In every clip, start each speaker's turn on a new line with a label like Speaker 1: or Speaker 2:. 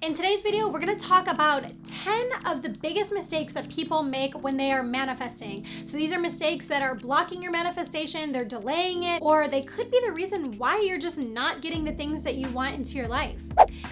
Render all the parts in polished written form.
Speaker 1: In today's video, we're going to talk about 10 of the biggest mistakes that people make when they are manifesting. So these are mistakes that are blocking your manifestation, they're delaying it, or they could be the reason why you're just not getting the things that you want into your life.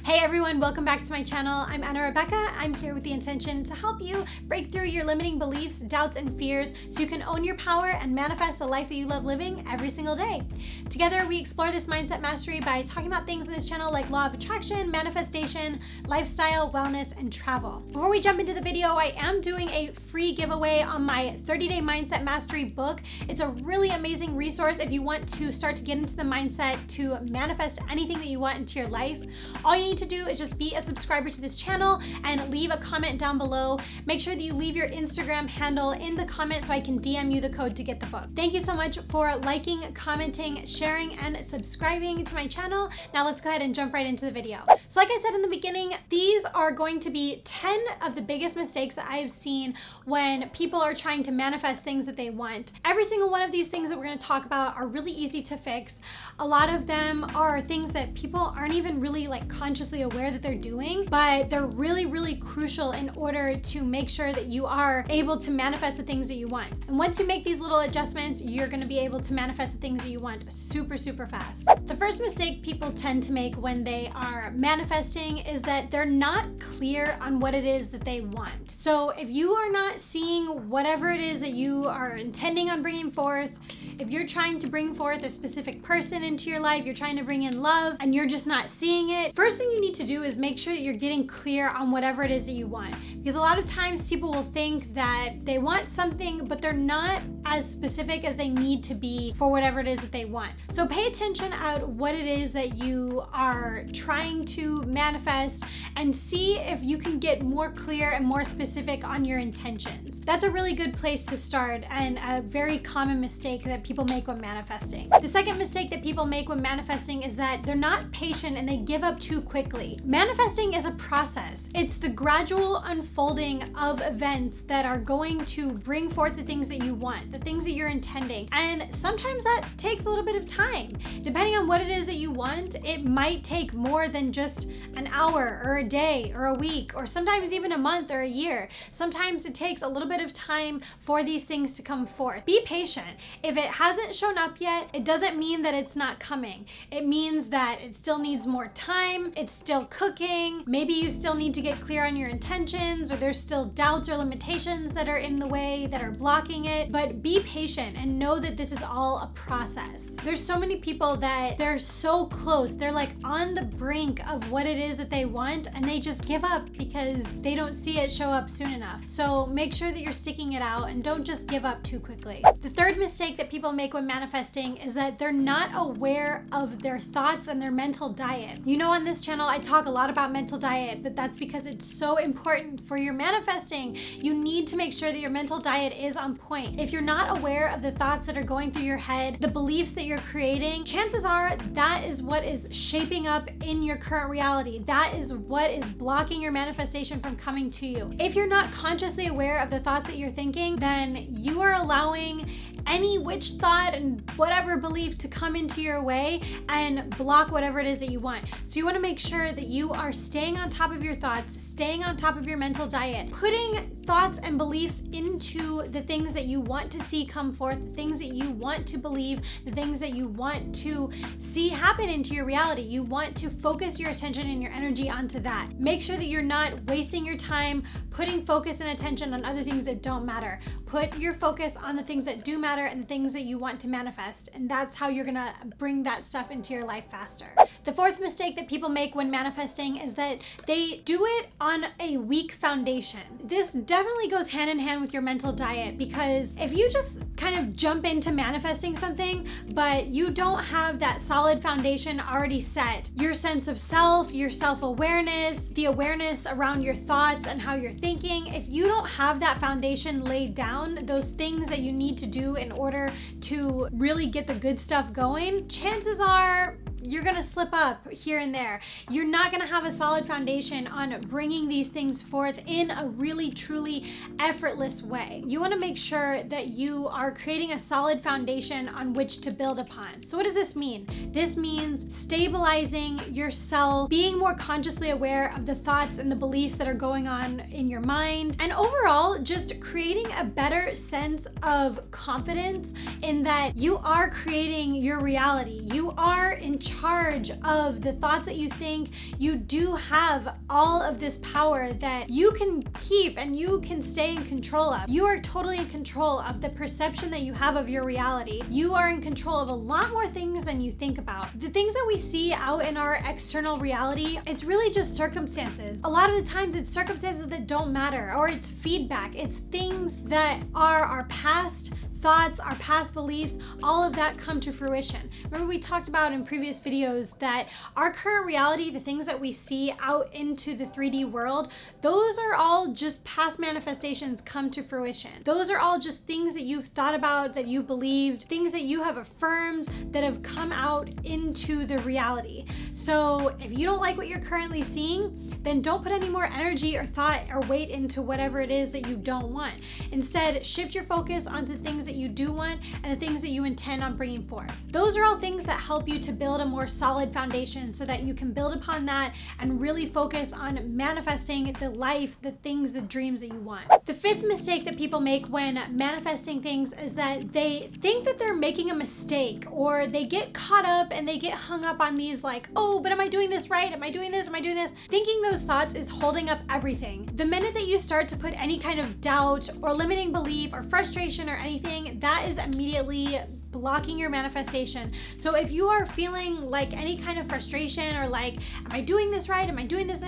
Speaker 1: Hey everyone, welcome back to my channel. I'm Anna Rebecca. I'm here with the intention to help you break through your limiting beliefs, doubts, and fears so you can own your power and manifest a life that you love living every single day. Together, we explore this mindset mastery by talking about things in this channel like law of attraction, manifestation, lifestyle, wellness, and travel. Before we jump into the video, I am doing a free giveaway on my 30-day mindset mastery book. It's a really amazing resource if you want to start to get into the mindset to manifest anything that you want into your life. All you need to do is just be a subscriber to this channel and leave a comment down below. Make sure that you leave your Instagram handle in the comment so I can DM you the code to get the book. Thank you so much for liking, commenting, sharing, and subscribing to my channel. Now let's go ahead and jump right into the video. So like I said in the beginning, these are going to be 10 of the biggest mistakes that I have seen when people are trying to manifest things that they want. Every single one of these things that we're going to talk about are really easy to fix. A lot of them are things that people aren't even really consciously aware that they're doing, but they're really, really crucial in order to make sure that you are able to manifest the things that you want. And once you make these little adjustments, you're going to be able to manifest the things that you want super, super fast. The first mistake people tend to make when they are manifesting is that they're not clear on what it is that they want. So if you are not seeing whatever it is that you are intending on bringing forth, if you're trying to bring forth a specific person into your life, you're trying to bring in love and you're just not seeing it, first thing you need to do is make sure that you're getting clear on whatever it is that you want. Because a lot of times people will think that they want something, but they're not as specific as they need to be for whatever it is that they want. So pay attention at what it is that you are trying to manifest and see if you can get more clear and more specific on your intentions. That's a really good place to start and a very common mistake that people make when manifesting. The second mistake that people make when manifesting is that they're not patient and they give up too quickly. Manifesting is a process. It's the gradual unfolding of events that are going to bring forth the things that you want, the things that you're intending. And sometimes that takes a little bit of time. Depending on what it is that you want, it might take more than just an hour or a day or a week or sometimes even a month or a year. Sometimes it takes a little bit of time for these things to come forth. Be patient. If it hasn't shown up yet, it doesn't mean that it's not coming. It means that it still needs more time. It's still cooking. Maybe you still need to get clear on your intentions, or there's still doubts or limitations that are in the way that are blocking it. But be patient and know that this is all a process. There's so many people that they're so close. They're on the brink of what it is that they want and they just give up because they don't see it show up soon enough. So make sure that you're sticking it out and don't just give up too quickly. The third mistake that people make when manifesting is that they're not aware of their thoughts and their mental diet. You know, on this channel, I talk a lot about mental diet, but that's because it's so important for your manifesting. You need to make sure that your mental diet is on point. If you're not aware of the thoughts that are going through your head, the beliefs that you're creating, chances are that is what is shaping up in your current reality. That is what is blocking your manifestation from coming to you. If you're not consciously aware of the thoughts that you're thinking, then you are allowing any which thought and whatever belief to come into your way and block whatever it is that you want. So you want to make sure that you are staying on top of your thoughts, staying on top of your mental diet, putting thoughts and beliefs into the things that you want to see come forth, the things that you want to believe, the things that you want to see happen into your reality. You want to focus your attention and your energy onto that. Make sure that you're not wasting your time putting focus and attention on other things that don't matter. Put your focus on the things that do matter and the things that you want to manifest. And that's how you're gonna bring that stuff into your life faster. The fourth mistake that people make when manifesting is that they do it on a weak foundation. This definitely goes hand in hand with your mental diet, because if you just kind of jump into manifesting something, but you don't have that solid foundation already set, your sense of self, your self-awareness, the awareness around your thoughts and how you're thinking, if you don't have that foundation laid down, those things that you need to do in order to really get the good stuff going, chances are you're gonna slip up here and there. You're not gonna have a solid foundation on bringing these things forth in a really, truly effortless way. You wanna make sure that you are creating a solid foundation on which to build upon. So what does this mean? This means stabilizing yourself, being more consciously aware of the thoughts and the beliefs that are going on in your mind, and overall, just creating a better sense of confidence in that you are creating your reality. You are in charge of the thoughts that you think. You do have all of this power that you can keep and you can stay in control of. You are totally in control of the perception that you have of your reality. You are in control of a lot more things than you think about. The things that we see out in our external reality, it's really just circumstances. A lot of the times it's circumstances that don't matter, or it's feedback. It's things that are our past thoughts, our past beliefs, all of that come to fruition. Remember, we talked about in previous videos that our current reality, the things that we see out into the 3D world, those are all just past manifestations come to fruition. Those are all just things that you've thought about, that you believed, things that you have affirmed that have come out into the reality. So if you don't like what you're currently seeing, then don't put any more energy or thought or weight into whatever it is that you don't want. Instead, shift your focus onto things that you do want and the things that you intend on bringing forth. Those are all things that help you to build a more solid foundation so that you can build upon that and really focus on manifesting the life, the things, the dreams that you want. The fifth mistake that people make when manifesting things is that they think that they're making a mistake, or they get caught up and they get hung up on these like, oh, but am I doing this right? Am I doing this? Am I doing this? Thinking those thoughts is holding up everything. The minute that you start to put any kind of doubt or limiting belief or frustration or anything, that is immediately blocking your manifestation. So if you are feeling like any kind of frustration or like, am I doing this right? Am I doing this?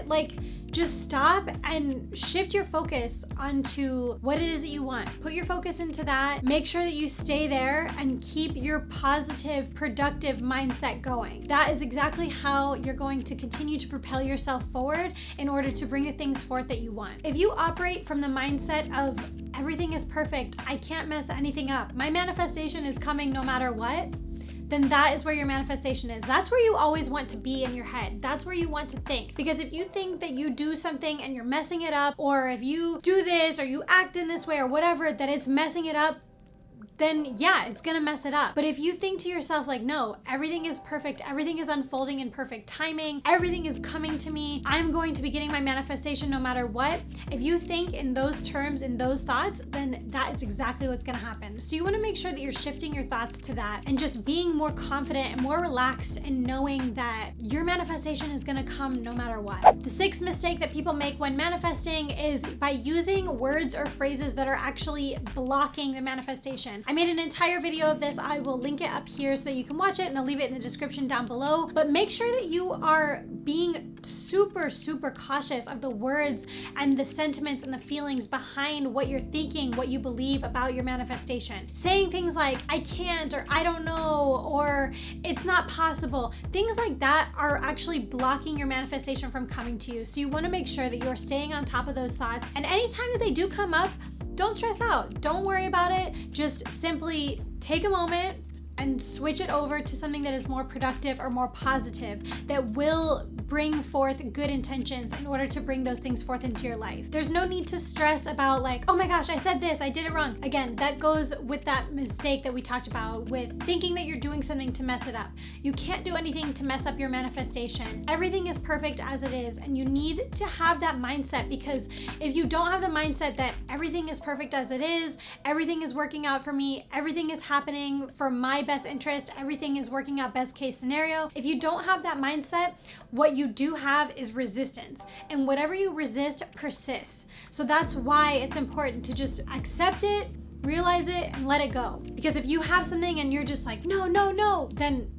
Speaker 1: Like, just stop and shift your focus onto what it is that you want. Put your focus into that. Make sure that you stay there and keep your positive, productive mindset going. That is exactly how you're going to continue to propel yourself forward in order to bring the things forth that you want. If you operate from the mindset of everything is perfect, I can't mess anything up, my manifestation is coming no matter what, then that is where your manifestation is. That's where you always want to be in your head. That's where you want to think. Because if you think that you do something and you're messing it up, or if you do this or you act in this way or whatever, that it's messing it up, then yeah, it's gonna mess it up. But if you think to yourself like, no, everything is perfect, everything is unfolding in perfect timing, everything is coming to me, I'm going to be getting my manifestation no matter what. If you think in those terms, in those thoughts, then that is exactly what's gonna happen. So you wanna make sure that you're shifting your thoughts to that and just being more confident and more relaxed and knowing that your manifestation is gonna come no matter what. The sixth mistake that people make when manifesting is by using words or phrases that are actually blocking the manifestation. I made an entire video of this. I will link it up here so that you can watch it, and I'll leave it in the description down below. But make sure that you are being super, super cautious of the words and the sentiments and the feelings behind what you're thinking, what you believe about your manifestation. Saying things like, I can't, or I don't know, or it's not possible. Things like that are actually blocking your manifestation from coming to you. So you want to make sure that you're staying on top of those thoughts. And anytime that they do come up, don't stress out. Don't worry about it. Just simply take a moment and switch it over to something that is more productive or more positive, that will bring forth good intentions in order to bring those things forth into your life. There's no need to stress about like, oh my gosh, I said this, I did it wrong. Again, that goes with that mistake that we talked about with thinking that you're doing something to mess it up. You can't do anything to mess up your manifestation. Everything is perfect as it is, and you need to have that mindset, because if you don't have the mindset that everything is perfect as it is, everything is working out for me, everything is happening for my best interest, everything is working out best case scenario. If you don't have that mindset, what you do have is resistance, and whatever you resist persists. So that's why it's important to just accept it, realize it, and let it go. Because if you have something and you're just like, no, no, no, then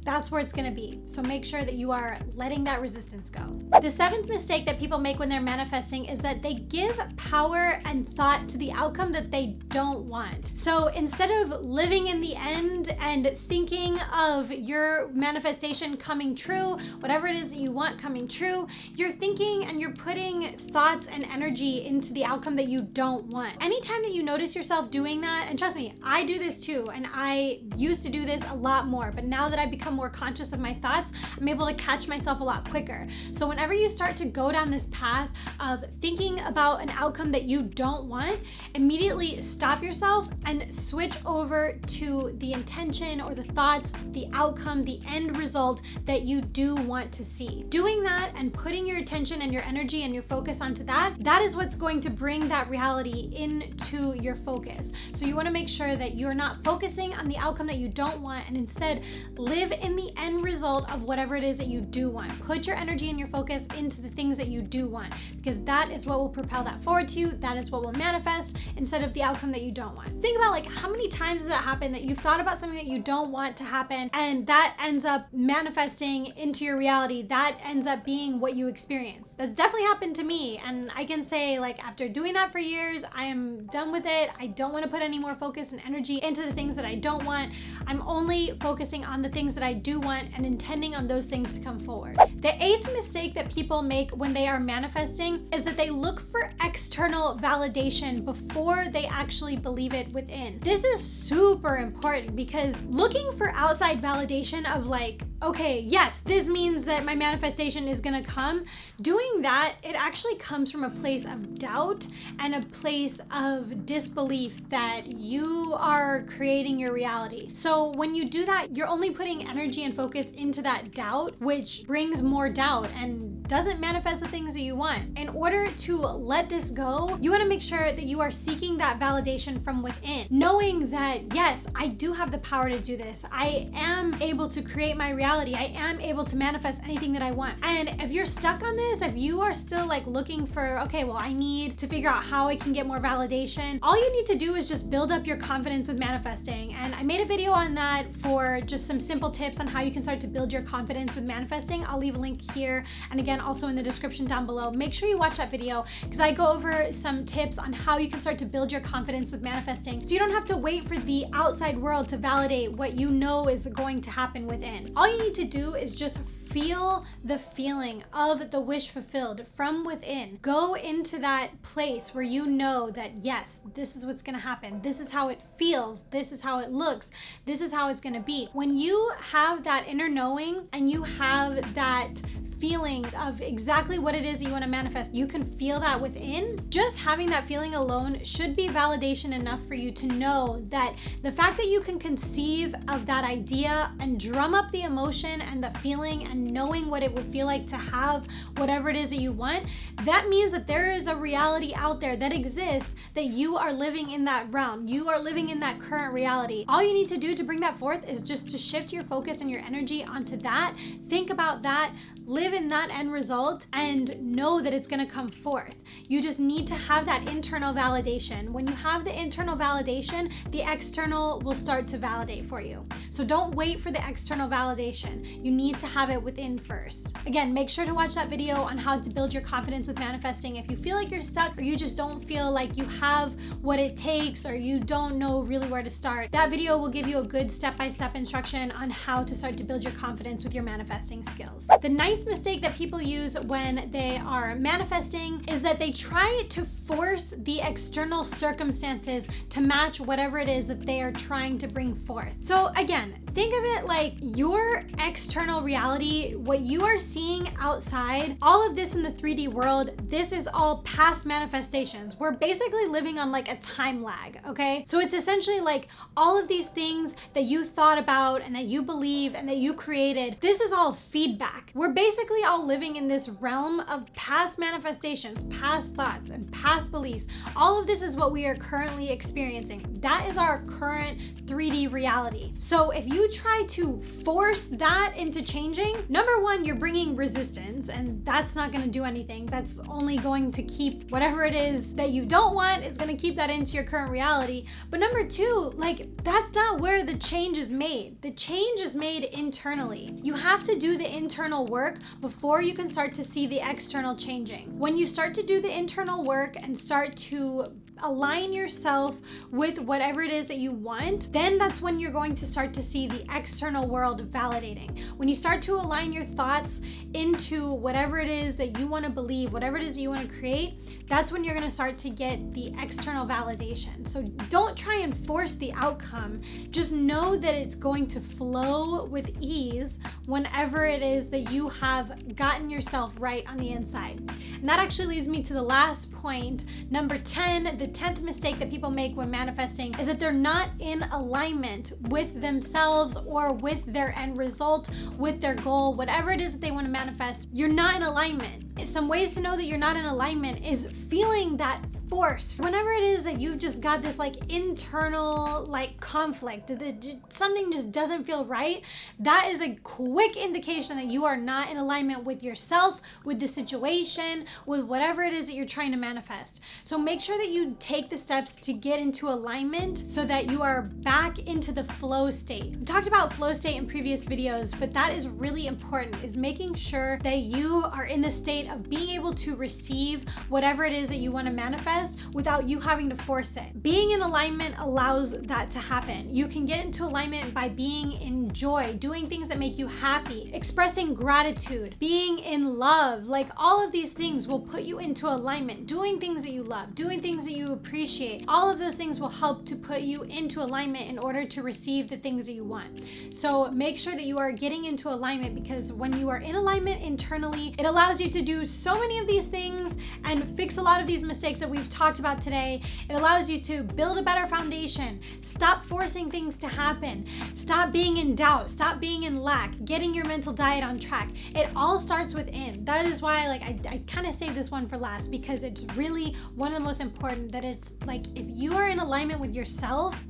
Speaker 1: that's where it's gonna be. So make sure that you are letting that resistance go. The seventh mistake that people make when they're manifesting is that they give power and thought to the outcome that they don't want. So instead of living in the end and thinking of your manifestation coming true, whatever it is that you want coming true, you're thinking and you're putting thoughts and energy into the outcome that you don't want. Anytime that you notice yourself doing that, and trust me, I do this too, and I used to do this a lot more, but now that I've become become more conscious of my thoughts, I'm able to catch myself a lot quicker. So whenever you start to go down this path of thinking about an outcome that you don't want, immediately stop yourself and switch over to the intention or the thoughts, the outcome, the end result that you do want to see. Doing that and putting your attention and your energy and your focus onto that is what's going to bring that reality into your focus. So you want to make sure that you're not focusing on the outcome that you don't want, and instead live in the end result of whatever it is that you do want. Put your energy and your focus into the things that you do want, because that is what will propel that forward to you. That is what will manifest instead of the outcome that you don't want. Think about, like, how many times has it happened that you've thought about something that you don't want to happen, and that ends up manifesting into your reality. That ends up being what you experience. That's definitely happened to me, and I can say, like, after doing that for years, I am done with it. I don't want to put any more focus and energy into the things that I don't want. I'm only focusing on the things that I do want and intending on those things to come forward. The 8th mistake that people make when they are manifesting is that they look for external validation before they actually believe it within. This is super important, because looking for outside validation of, like, okay, yes, this means that my manifestation is gonna come, doing that, it actually comes from a place of doubt and a place of disbelief that you are creating your reality. So when you do that, you're only putting energy and focus into that doubt, which brings more doubt and doesn't manifest the things that you want. In order to let this go, you want to make sure that you are seeking that validation from within, knowing that, yes, I do have the power to do this. I am able to create my reality. I am able to manifest anything that I want. And if you're stuck on this, if you are still, like, looking for, okay, well, I need to figure out how I can get more validation, all you need to do is just build up your confidence with manifesting. And I made a video on that for just some simple tips on how you can start to build your confidence with manifesting. I'll leave a link here, and again, also in the description down below. Make sure you watch that video, because I go over some tips on how you can start to build your confidence with manifesting, so you don't have to wait for the outside world to validate what you know is going to happen within. All you need to do is just feel the feeling of the wish fulfilled from within. Go into that place where you know that, yes, this is what's gonna happen. This is how it feels. This is how it looks. This is how it's gonna be. When you have that inner knowing and you have that feeling of exactly what it is that you want to manifest, you can feel that within. Just having that feeling alone should be validation enough for you to know that the fact that you can conceive of that idea and drum up the emotion and the feeling and knowing what it would feel like to have whatever it is that you want, that means that there is a reality out there that exists, that you are living in that realm. You are living in that current reality. All you need to do to bring that forth is just to shift your focus and your energy onto that. Think about that, live in that end result, and know that it's going to come forth. You just need to have that internal validation. When you have the internal validation, the external will start to validate for you. So don't wait for the external validation. You need to have it within first. Again, make sure to watch that video on how to build your confidence with manifesting. If you feel like you're stuck, or you just don't feel like you have what it takes, or you don't know really where to start, that video will give you a good step-by-step instruction on how to start to build your confidence with your manifesting skills. The 9th mistake that people use when they are manifesting is that they try to force the external circumstances to match whatever it is that they are trying to bring forth. So again, think of it like your external reality, what you are seeing outside, all of this in the 3D world, this is all past manifestations. We're basically living on, like, a time lag, okay? So it's essentially like all of these things that you thought about and that you believe and that you created, this is all feedback. We're basically all living in this realm of past manifestations, past thoughts, and past beliefs. All of this is what we are currently experiencing. That is our current 3D reality. So if you try to force that into changing, number one, you're bringing resistance, and that's not going to do anything. That's only going to keep whatever it is that you don't want, is going to keep that into your current reality. But number two, like, that's not where the change is made. The change is made internally. You have to do the internal work before you can start to see the external changing. When you start to do the internal work and start to align yourself with whatever it is that you want, then that's when you're going to start to see the external world validating. When you start to align your thoughts into whatever it is that you want to believe, whatever it is that you want to create, that's when you're going to start to get the external validation. So don't try and force the outcome. Just know that it's going to flow with ease whenever it is that you have gotten yourself right on the inside. And that actually leads me to the last point, number 10. The 10th mistake that people make when manifesting is that they're not in alignment with themselves or with their end result, with their goal, whatever it is that they want to manifest. You're not in alignment. Some ways to know that you're not in alignment is feeling that force. Whenever it is that you've just got this like internal like conflict, that something just doesn't feel right, that is a quick indication that you are not in alignment with yourself, with the situation, with whatever it is that you're trying to manifest. So make sure that you take the steps to get into alignment so that you are back into the flow state. We talked about flow state in previous videos, but that is really important, is making sure that you are in the state of being able to receive whatever it is that you want to manifest without you having to force it. Being in alignment allows that to happen. You can get into alignment by being in joy, doing things that make you happy, expressing gratitude, being in love. Like all of these things will put you into alignment. Doing things that you love, doing things that you appreciate. All of those things will help to put you into alignment in order to receive the things that you want. So make sure that you are getting into alignment, because when you are in alignment internally, it allows you to do so many of these things and fix a lot of these mistakes that we've talked about today. It allows you to build a better foundation, stop forcing things to happen, stop being in doubt, stop being in lack, getting your mental diet on track. It all starts within. That is why I kind of saved this one for last, because it's really one of the most important. That it's like, if you are in alignment with yourself,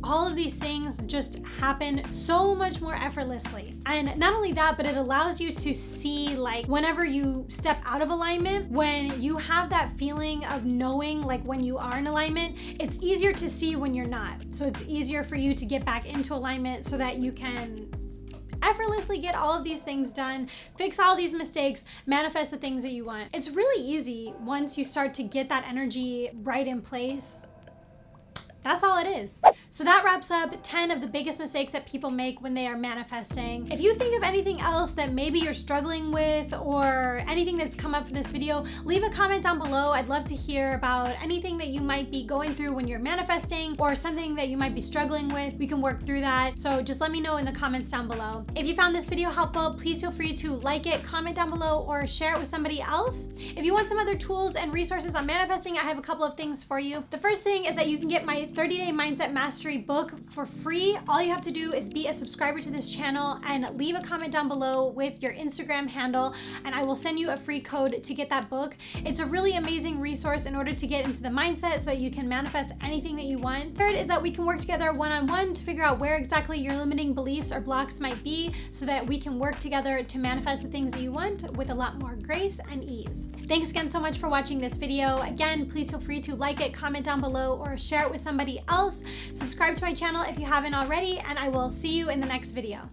Speaker 1: all of these things just happen so much more effortlessly. And not only that, but it allows you to see, like, whenever you step out of alignment, when you have that feeling of knowing like when you are in alignment, it's easier to see when you're not. So it's easier for you to get back into alignment so that you can effortlessly get all of these things done, fix all these mistakes, manifest the things that you want. It's really easy once you start to get that energy right in place. That's all it is. So that wraps up 10 of the biggest mistakes that people make when they are manifesting. If you think of anything else that maybe you're struggling with, or anything that's come up in this video, leave a comment down below. I'd love to hear about anything that you might be going through when you're manifesting, or something that you might be struggling with. We can work through that. So just let me know in the comments down below. If you found this video helpful, please feel free to like it, comment down below, or share it with somebody else. If you want some other tools and resources on manifesting, I have a couple of things for you. The first thing is that you can get my 30-day Mindset Mastery book for free. All you have to do is be a subscriber to this channel and leave a comment down below with your Instagram handle, and I will send you a free code to get that book. It's a really amazing resource in order to get into the mindset so that you can manifest anything that you want. Third is that we can work together one-on-one to figure out where exactly your limiting beliefs or blocks might be, so that we can work together to manifest the things that you want with a lot more grace and ease. Thanks again so much for watching this video. Again, please feel free to like it, comment down below, or share it with somebody else. Subscribe to my channel if you haven't already, and I will see you in the next video.